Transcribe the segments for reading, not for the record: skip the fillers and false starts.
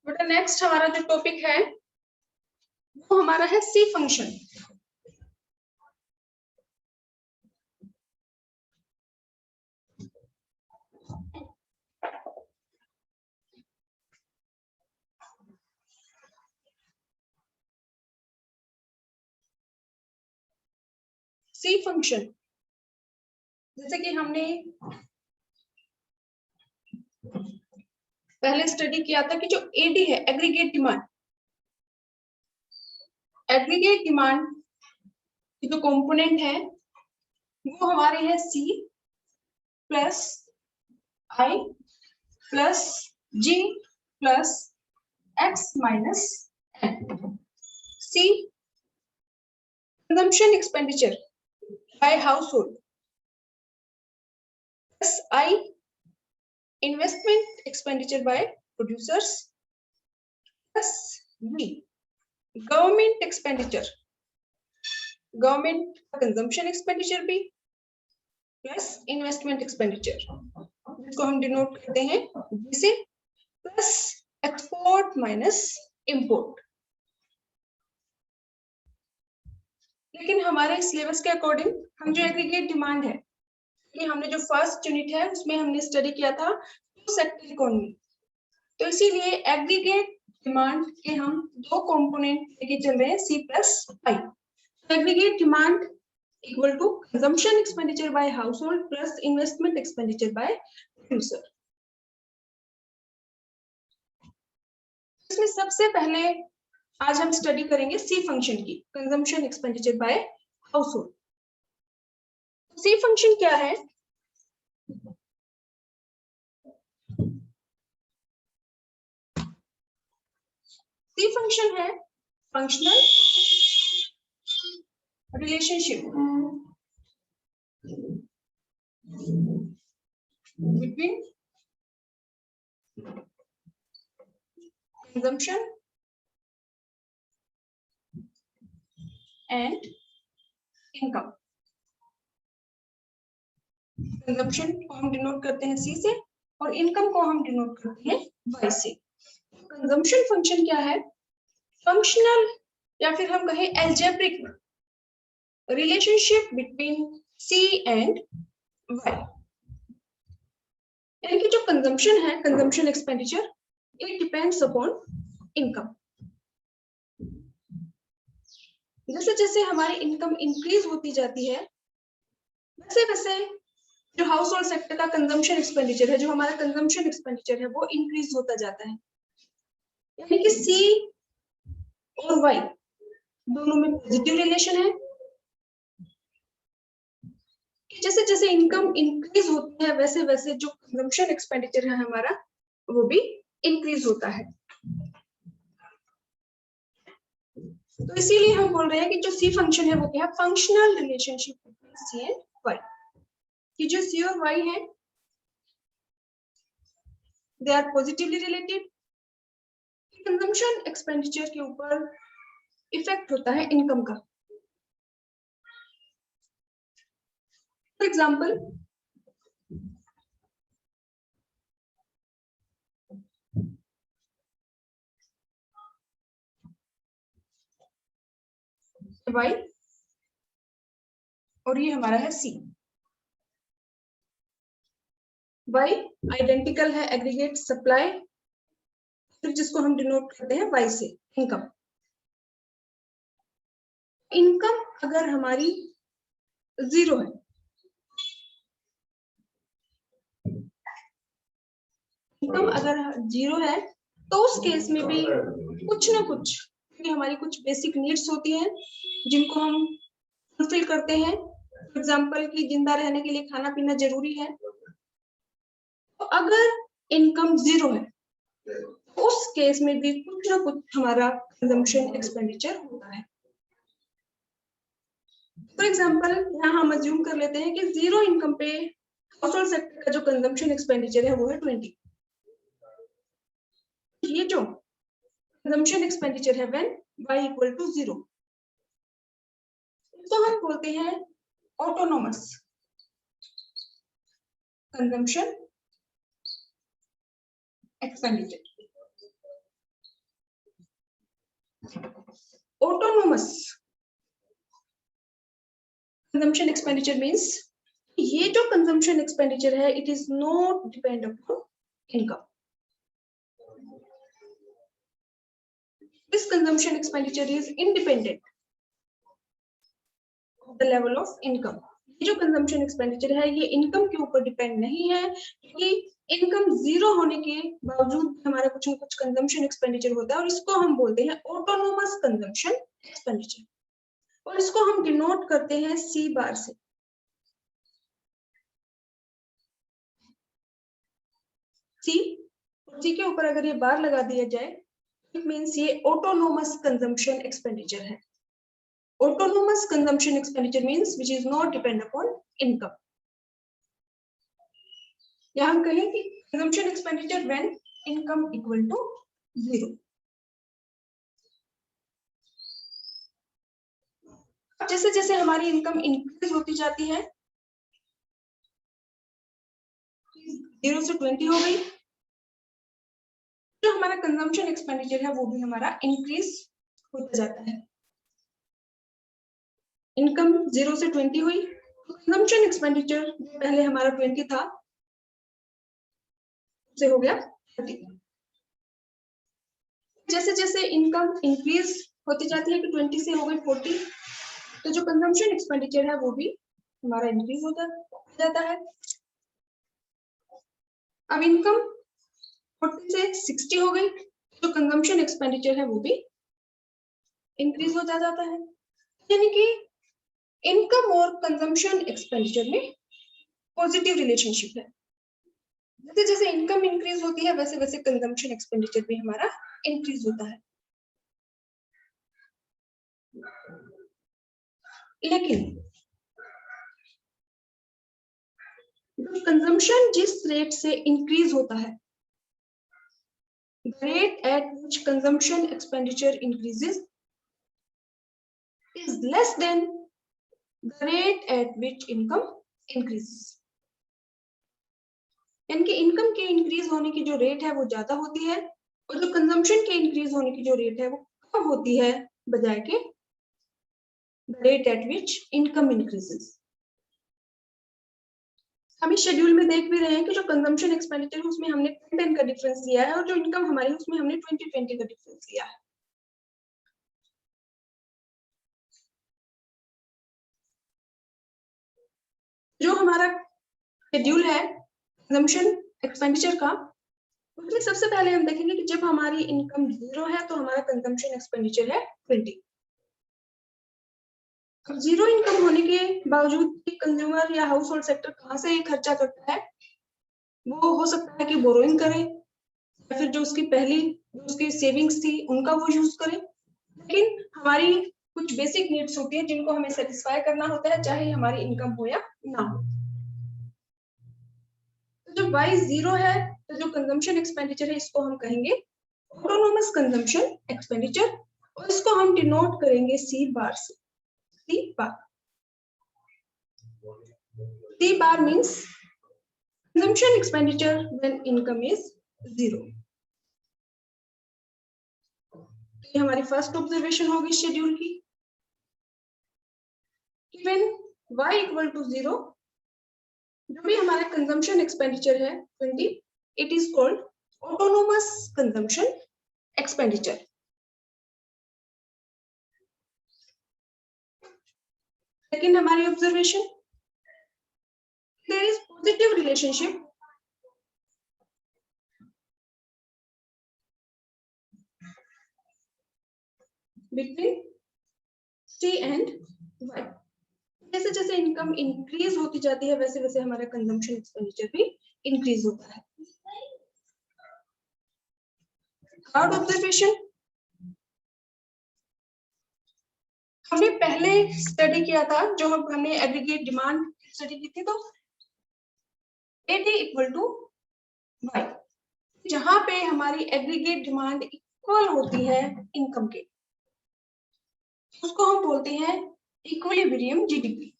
बेटा नेक्स्ट हमारा जो टॉपिक है वो हमारा है सी फंक्शन। सी फंक्शन जैसे कि हमने पहले स्टडी किया था कि जो एडी है एग्रीगेट डिमांड, एग्रीगेट डिमांड की जो कंपोनेंट है वो हमारे है C plus I plus G plus X minus N. C consumption expenditure by household plus I investment expenditure by producers plus B government expenditure, government consumption expenditure भी plus investment expenditure जिसको हम denote करते हैं जिसे plus export minus import। लेकिन हमारे syllabus के according हम जो एग्रीगेट डिमांड है कि हमने जो फर्स्ट यूनिट है उसमें हमने स्टडी किया था सेक्टर इकोनॉमी, तो इसीलिए एग्रीगेट डिमांड के हम दो कंपोनेंट लेके चल रहे हैं C plus I. Aggregate demand equal to consumption expenditure by household plus investment expenditure by producer. इसमें सबसे पहले आज हम स्टडी करेंगे सी फंक्शन की, consumption expenditure by household. C function क्या है? सी फंक्शन है functional relationship between consumption and income। Consumption को हम डिनोट करते हैं सी से और इनकम को हम डिनोट करते हैं वाई से। कंजम्पशन फंक्शन क्या है? फंक्शनल या फिर हम कहें algebraic relationship between C and Y. यानी कि जो कंजम्पशन है, consumption expenditure, it depends upon income. जैसे जैसे हमारी इनकम इंक्रीज होती जाती है वैसे वैसे जो हाउस होल्ड सेक्टर का कंजम्पशन एक्सपेंडिचर है, जो हमारा कंजम्पशन एक्सपेंडिचर है वो इंक्रीज होता जाता है। यानी कि सी और वाई दोनों में पॉजिटिव रिलेशन है। जैसे जैसे इनकम इंक्रीज होती है वैसे वैसे जो कंजम्पशन एक्सपेंडिचर है हमारा वो भी इंक्रीज होता है। तो इसीलिए हम बोल रहे हैं कि जो सी फंक्शन है वो क्या है? Functional relationship between C and Y. कि जो सी और वाई है they are positively related. Consumption expenditure के ऊपर इफेक्ट होता है इनकम का। फॉर एग्जाम्पल वाई और ये हमारा है सी। वाई आइडेंटिकल है एग्रीगेट सप्लाई, फिर जिसको हम डिनोट करते हैं वाई से इनकम। इनकम अगर हमारी जीरो है, इनकम अगर जीरो है तो उस केस में भी कुछ ना कुछ, क्योंकि हमारी कुछ बेसिक नीड्स होती हैं जिनको हम फुलफिल करते हैं। फॉर एग्जाम्पल कि जिंदा रहने के लिए खाना पीना जरूरी है। तो अगर इनकम जीरो है तो उस केस में भी कुछ ना कुछ हमारा कंजम्पशन एक्सपेंडिचर होता है। फॉर एग्जाम्पल यहाँ हम अज्यूम कर लेते हैं कि जीरो इनकम पे हाउस होल्ड सेक्टर का जो कंजम्पशन एक्सपेंडिचर है वो है 20। ये जो कंजम्पशन एक्सपेंडिचर है व्हेन y इक्वल टू 0 तो हम बोलते हैं autonomous consumption expenditure. Autonomous consumption expenditure means ये जो कंजम्पशन एक्सपेंडिचर है it is not depend upon income. This consumption expenditure is independent of the level of income. ये जो कंजम्पशन एक्सपेंडिचर है ये इनकम के ऊपर डिपेंड नहीं है, क्योंकि इनकम जीरो होने के बावजूद हमारा कुछ न कुछ कंजम्पशन एक्सपेंडिचर होता है और इसको हम बोलते हैं ऑटोनोमस कंजम्पशन एक्सपेंडिचर, और इसको हम डिनोट करते हैं सी बार से. सी के ऊपर अगर ये बार लगा दिया जाए इट मीन्स ये ऑटोनोमस कंजम्पशन एक्सपेंडिचर है. Autonomous consumption expenditure means which is not depend upon income. या हम कहें कि consumption expenditure when income equal to 0. जैसे जैसे हमारी इनकम इंक्रीज होती जाती है 0 से 20 हो गई, जो हमारा कंजम्पशन एक्सपेंडिचर है वो भी हमारा इंक्रीज होता जाता है. इनकम 0 से 20 हुई, कंजम्पशन एक्सपेंडिचर पहले हमारा 20 था से हो गया 30. जैसे जैसे इनकम इंक्रीज होती जाती है कि 20 से हो गई 40, तो जो कंजम्पशन एक्सपेंडिचर है वो भी हमारा इंक्रीज होता जाता है. अब इनकम 40 से 60 हो गई, तो कंजम्पशन एक्सपेंडिचर है वो भी इंक्रीज होता जाता है. यानी कि इनकम और कंजम्पशन एक्सपेंडिचर में पॉजिटिव रिलेशनशिप है. जैसे जैसे इनकम इंक्रीज होती है वैसे वैसे कंजम्पशन एक्सपेंडिचर भी हमारा इंक्रीज होता है. लेकिन कंजम्पशन जिस रेट से इंक्रीज होता है, the rate at which consumption expenditure increases is less than the rate at which income increases. यानी कि इनकम के इंक्रीज होने की जो रेट है वो ज्यादा होती है और जो कंजम्पशन के इंक्रीज होने की जो रेट है वो कम होती है बजाय के the rate at which income increases. हम इस शेड्यूल में देख भी रहे हैं कि जो कंजम्पशन एक्सपेंडिचर है उसमें हमने 10 का डिफरेंस लिया है और जो इनकम हमारी उसमें हमने 20 का डिफरेंस लिया है. जो हमारा शेड्यूल है कंजम्पशन एक्सपेंडिचर का, उसमें सबसे पहले हम देखेंगे कि जब हमारी इनकम 0 है तो हमारा कंजम्पशन एक्सपेंडिचर है 20. अब 0 इनकम होने के बावजूद कंज्यूमर या हाउस होल्ड सेक्टर कहाँ से खर्चा करता है, वो हो सकता है कि बोरोइंग करे या फिर जो उसकी पहली जो उसकी सेविंग्स थी उनका वो यूज करे. लेकिन हमारी कुछ बेसिक नीड्स होती है जिनको हमें सेटिस्फाई करना होता है चाहे हमारी इनकम हो या ना हो. तो जब y 0 है तो जो कंजम्पशन एक्सपेंडिचर है इसको हम कहेंगे ऑटोनोमस कंजम्पशन एक्सपेंडिचर और इसको हम डिनोट करेंगे सी बार से. C bar, C bar means consumption expenditure when income is 0. ये हमारी फर्स्ट ऑब्जर्वेशन होगी शेड्यूल की. व्हेन y इक्वल टू 0, जो भी हमारा कंजम्पशन एक्सपेंडिचर है 20, it is called autonomous consumption expenditure. लेकिन हमारी observation there is positive relationship between C and Y. जैसे जैसे इनकम इंक्रीज होती जाती है वैसे वैसे हमारा कंजम्पशन एक्सपेंडिचर भी इंक्रीज होता है. थर्ड ऑब्जर्वेशन, हमने पहले स्टडी किया था जो हमने एग्रीगेट डिमांड स्टडी की थी, तो AD इक्वल टू Y, जहां पे हमारी एग्रीगेट डिमांड इक्वल होती है इनकम के, उसको हम बोलते हैं इक्विलिब्रियम जीडीपी.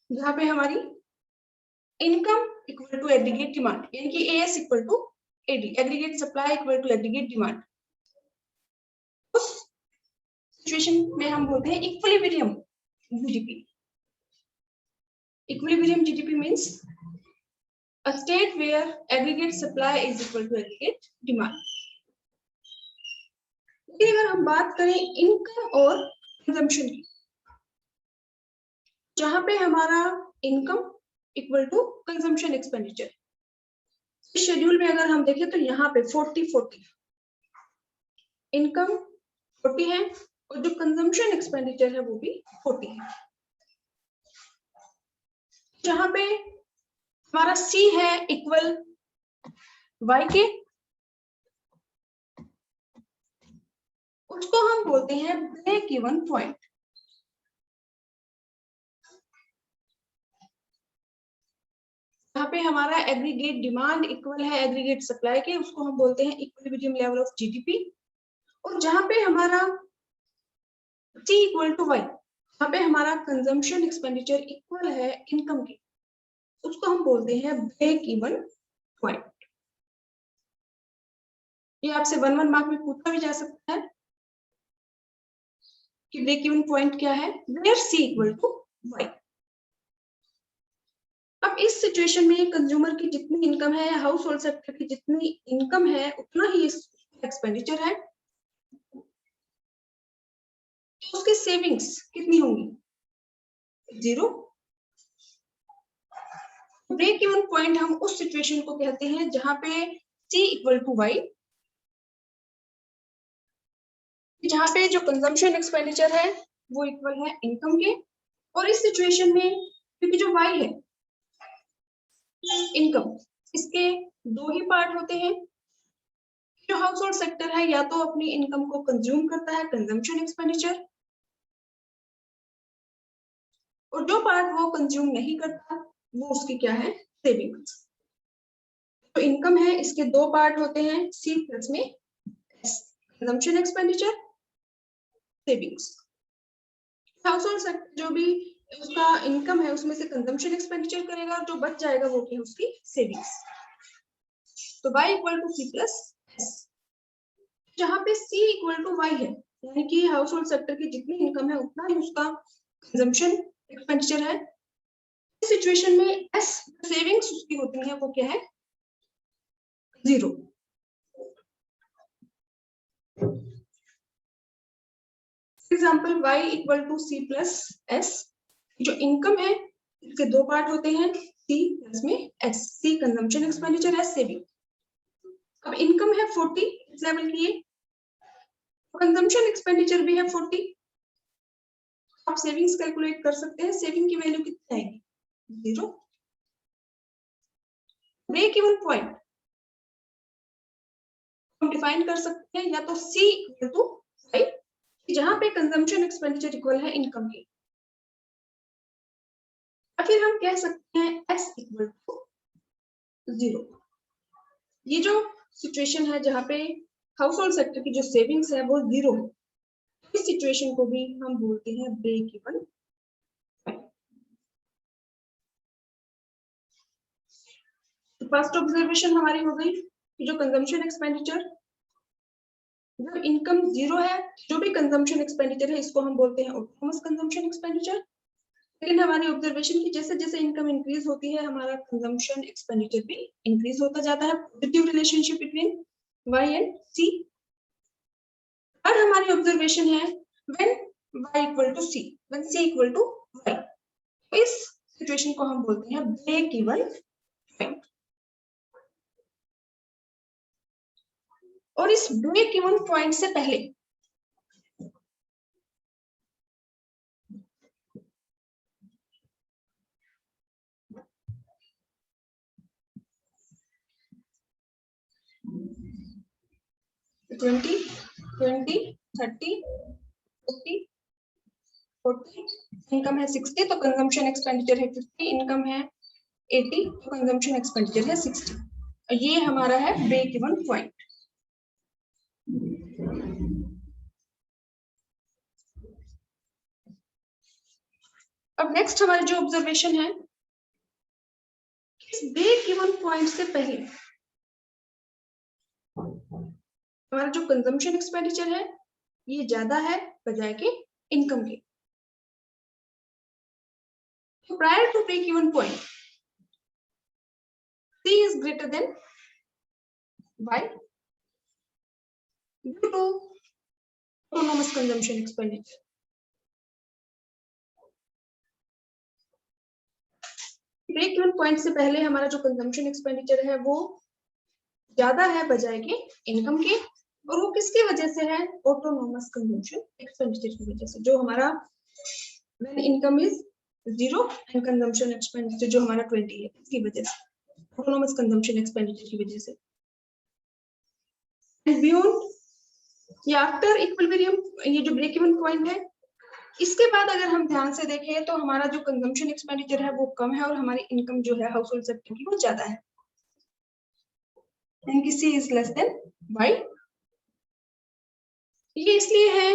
जहां पे हमारी income equal to aggregate demand, यानी कि AS equal to AD, aggregate supply equal to aggregate demand. उस सिचुएशन में हम बोलते हैं equilibrium GDP. Equilibrium GDP means a state where aggregate supply is equal to aggregate demand। लेकिन अगर हम बात करें इनकम और कंजम्पशन की, जहां पे हमारा income equal to consumption expenditure, इस शेड्यूल में अगर हम देखें तो यहाँ पे 40-40 इनकम 40 है और जो कंजम्पशन एक्सपेंडिचर है वो भी 40 है। जहां पे हमारा सी है इक्वल वाई के, उसको हम बोलते हैं ब्रेक इवन पॉइंट। यहाँ पे हमारा एग्रीगेट डिमांड इक्वल है एग्रीगेट सप्लाई के, उसको हम बोलते हैं इक्विलिब्रियम लेवल ऑफ जीडीपी। और जहां पे हमारा टी इक्वल टू वाई, यहाँ पे हमारा कंजम्पशन एक्सपेंडिचर इक्वल है इनकम के, उसको हम बोलते हैं ब्रेक इवन पॉइंट। ये आपसे 1 मार्क में पूछा भी जा सकता है कि ब्रेक इवन पॉइंट क्या है, where C equal to Y. अब इस सिचुएशन में कंज्यूमर की जितनी इनकम है, हाउस होल्ड सेक्टर की जितनी इनकम है, उतना ही एक्सपेंडिचर है, तो उसकी सेविंग्स कितनी होंगी, 0। ब्रेक इवन पॉइंट हम उस सिचुएशन को कहते हैं जहां पे सी इक्वल टू वाई, जहां पे जो कंजम्पशन एक्सपेंडिचर है वो इक्वल है इनकम के। और इस सिचुएशन में क्योंकि जो वाई है इनकम, इसके 2 ही पार्ट होते हैं। जो हाउस होल्ड सेक्टर है या तो अपनी इनकम को कंज्यूम करता है कंजम्पशन एक्सपेंडिचर, और जो पार्ट वो कंज्यूम नहीं करता वो उसकी क्या है, सेविंग्स। तो इनकम है, इसके 2 पार्ट होते हैं, सी प्लस में S, consumption expenditure savings. House hold sector जो भी उसका इनकम है उसमें से कंजम्पशन एक्सपेंडिचर करेगा और जो बच जाएगा वो क्या है, उसकी सेविंग्स। तो y equal to C plus S, जहां पे c इक्वल टू y है, यानी कि हाउस होल्ड सेक्टर की जितनी इनकम है उतना ही उसका कंजम्पशन एक्सपेंडिचर है। इस सिचुएशन में s सेविंग्स उसकी होती है वो क्या है, 0। Example y equal to C plus S, जो इनकम है इसके 2 पार्ट होते हैं, c प्लस में s, c consumption expenditure, s saving. अब इनकम है 40 इस लेवल की, कंजम्पशन एक्सपेंडिचर भी है 40। आप सेविंग्स कैलकुलेट कर सकते हैं, सेविंग की वैल्यू कितनी आएगी, 0। ब्रेक इवन पॉइंट हम डिफाइन कर सकते हैं या तो C इक्वल टू वाई, जहां पे कंजम्पशन एक्सपेंडिचर इक्वल है इनकम के, या फिर हम कह सकते हैं S इक्वल टू 0। ये जो सिचुएशन है जहां पे हाउस होल्ड सेक्टर की जो सेविंग्स है वो 0 है, इस सिचुएशन को भी हम बोलते हैं ब्रेक इवन। तो फर्स्ट ऑब्जर्वेशन हमारी हो गई कि जो कंजम्पशन एक्सपेंडिचर, जब इनकम 0 है, जो भी कंजम्पशन एक्सपेंडिचर है इसको हम बोलते हैं ऑटोनोमस कंजम्पशन एक्सपेंडिचर। लेकिन हमारी ऑब्जर्वेशन की जैसे जैसे इनकम इंक्रीज होती है हमारा कंजम्पशन एक्सपेंडिचर भी इंक्रीज होता जाता है, positive relationship between y and c। और हमारी ऑब्जर्वेशन है when y equal to c, when c equal to y, इस सिचुएशन को हम बोलते हैं ब्रेक इवन पॉइंट। और इस ब्रेक इवन पॉइंट से पहले ट्वेंटी 30 40 इनकम है 60 तो कंजम्पशन एक्सपेंडिचर है 50, इनकम है 80 तो कंजम्पशन एक्सपेंडिचर है 60। ये हमारा है ब्रेक इवन पॉइंट। अब नेक्स्ट हमारी जो ऑब्जर्वेशन है इस ब्रेक इवन पॉइंट से पहले हमारा जो कंजम्पशन एक्सपेंडिचर है ये ज्यादा है बजाय के इनकम के। Prior to break even point C is greater than Y due to autonomous consumption expenditure. Break even point से पहले हमारा जो कंजम्पशन एक्सपेंडिचर है वो ज्यादा है बजाय के इनकम के, और वो किसकी वजह से है? ऑटोनोमस कंजम्पशन एक्सपेंडिचर की वजह से। जो हमारा when income is 0 and consumption expenditure जो हमारा 20 है, इसकी वजह से, ऑटोनोमस कंजम्पशन एक्सपेंडिचर की वजह से। एंड बियॉन्ड या आफ्टर इक्विलिब्रियम, ये जो ब्रेक इवन पॉइंट है, इसके बाद अगर हम ध्यान से देखें तो हमारा जो कंजम्पशन एक्सपेंडिचर है वो कम है और हमारी इनकम जो है हाउस होल्ड सेक्टर की वो ज्यादा है। And C is less than Y। ये इसलिए है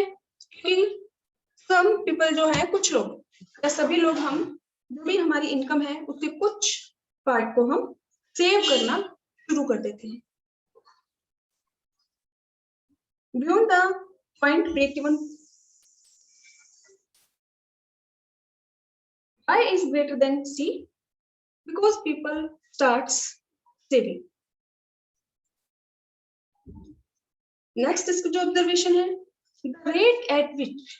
कि सम पीपल जो है, कुछ लोग या सभी लोग, हम जो भी हमारी इनकम है उसके कुछ पार्ट को हम सेव करना शुरू कर देते हैं। Beyond the point break even Y is greater than C because people starts saving. Next इसका जो ऑब्जर्वेशन है, the rate at which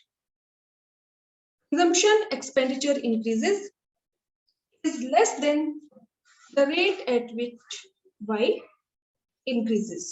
consumption expenditure increases is less than the rate at which Y increases.